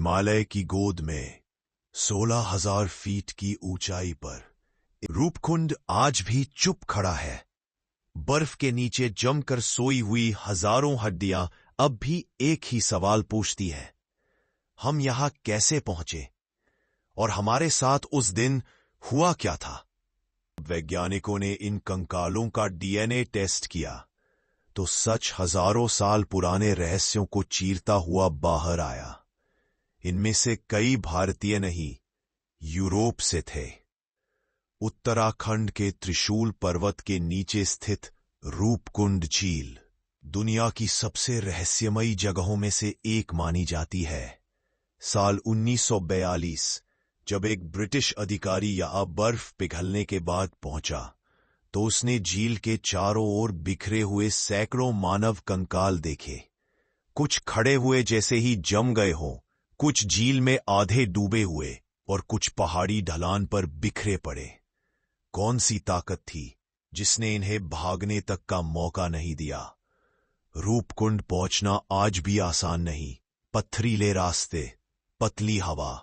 हिमालय की गोद में 16,000 फीट की ऊंचाई पर रूपकुंड आज भी चुप खड़ा है। बर्फ के नीचे जमकर सोई हुई हजारों हड्डियां अब भी एक ही सवाल पूछती है, हम यहां कैसे पहुंचे और हमारे साथ उस दिन हुआ क्या था। वैज्ञानिकों ने इन कंकालों का डीएनए टेस्ट किया तो सच हजारों साल पुराने रहस्यों को चीरता हुआ बाहर आया। इनमें से कई भारतीय नहीं, यूरोप से थे। उत्तराखंड के त्रिशूल पर्वत के नीचे स्थित रूपकुंड झील दुनिया की सबसे रहस्यमयी जगहों में से एक मानी जाती है। साल 1942 जब एक ब्रिटिश अधिकारी यहां बर्फ पिघलने के बाद पहुंचा तो उसने झील के चारों ओर बिखरे हुए सैकड़ों मानव कंकाल देखे। कुछ खड़े हुए जैसे ही जम गए हों, कुछ झील में आधे डूबे हुए और कुछ पहाड़ी ढलान पर बिखरे पड़े। कौन सी ताकत थी जिसने इन्हें भागने तक का मौका नहीं दिया। रूपकुंड पहुंचना आज भी आसान नहीं। पथरीले रास्ते, पतली हवा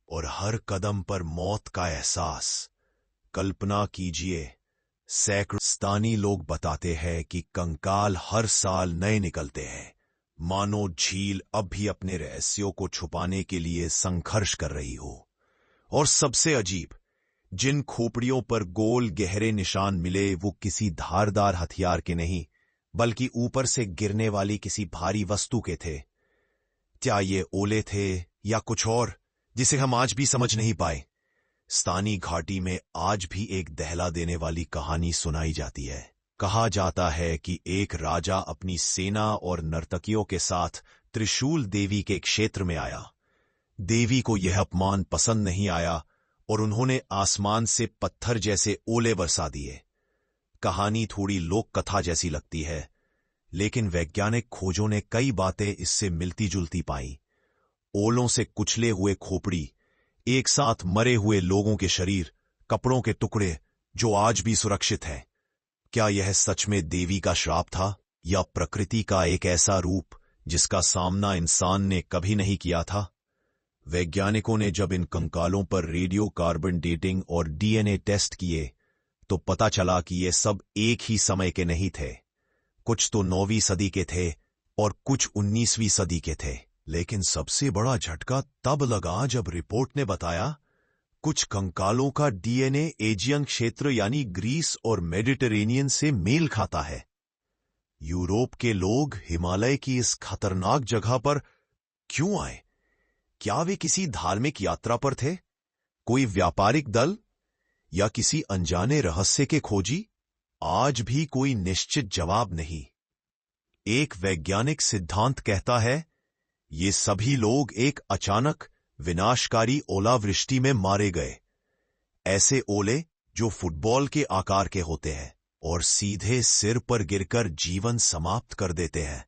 और हर कदम पर मौत का एहसास। कल्पना कीजिए, सैकड़ों स्थानीय लोग बताते हैं कि कंकाल हर साल नए निकलते हैं, मानो झील अब भी अपने रहस्यों को छुपाने के लिए संघर्ष कर रही हो। और सबसे अजीब, जिन खोपड़ियों पर गोल गहरे निशान मिले वो किसी धारदार हथियार के नहीं, बल्कि ऊपर से गिरने वाली किसी भारी वस्तु के थे। क्या ये ओले थे या कुछ और जिसे हम आज भी समझ नहीं पाए। स्थानीय घाटी में आज भी एक दहला देने वाली कहानी सुनाई जाती है। कहा जाता है कि एक राजा अपनी सेना और नर्तकियों के साथ त्रिशूल देवी के क्षेत्र में आया। देवी को यह अपमान पसंद नहीं आया और उन्होंने आसमान से पत्थर जैसे ओले बरसा दिए। कहानी थोड़ी लोक कथा जैसी लगती है, लेकिन वैज्ञानिक खोजों ने कई बातें इससे मिलती जुलती पाई। ओलों से कुचले हुए खोपड़ी, एक साथ मरे हुए लोगों के शरीर, कपड़ों के टुकड़े जो आज भी सुरक्षित हैं। क्या यह सच में देवी का श्राप था या प्रकृति का एक ऐसा रूप जिसका सामना इंसान ने कभी नहीं किया था। वैज्ञानिकों ने जब इन कंकालों पर रेडियो कार्बन डेटिंग और डीएनए टेस्ट किए तो पता चला कि ये सब एक ही समय के नहीं थे। कुछ तो 9वीं सदी के थे और कुछ 19वीं सदी के थे। लेकिन सबसे बड़ा झटका तब लगा जब रिपोर्ट ने बताया कुछ कंकालों का डीएनए एजियन क्षेत्र यानी ग्रीस और मेडिटेरेनियन से मेल खाता है। यूरोप के लोग हिमालय की इस खतरनाक जगह पर क्यों आए? क्या वे किसी धार्मिक यात्रा पर थे, कोई व्यापारिक दल या किसी अनजाने रहस्य के खोजी? आज भी कोई निश्चित जवाब नहीं। एक वैज्ञानिक सिद्धांत कहता है ये सभी लोग एक अचानक विनाशकारी ओलावृष्टि में मारे गए। ऐसे ओले जो फुटबॉल के आकार के होते हैं और सीधे सिर पर गिरकर जीवन समाप्त कर देते हैं।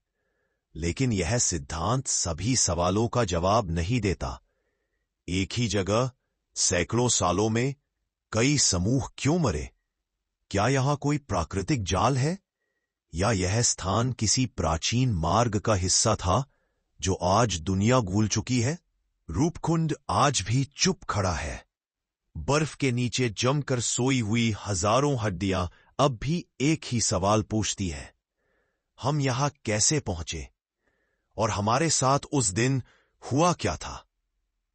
लेकिन यह सिद्धांत सभी सवालों का जवाब नहीं देता। एक ही जगह सैकड़ों सालों में कई समूह क्यों मरे? क्या यहां कोई प्राकृतिक जाल है या यह स्थान किसी प्राचीन मार्ग का हिस्सा था जो आज दुनिया भूल चुकी है? रूपकुंड आज भी चुप खड़ा है। बर्फ के नीचे जमकर सोई हुई हजारों हड्डियां अब भी एक ही सवाल पूछती है, हम यहां कैसे पहुंचे और हमारे साथ उस दिन हुआ क्या था।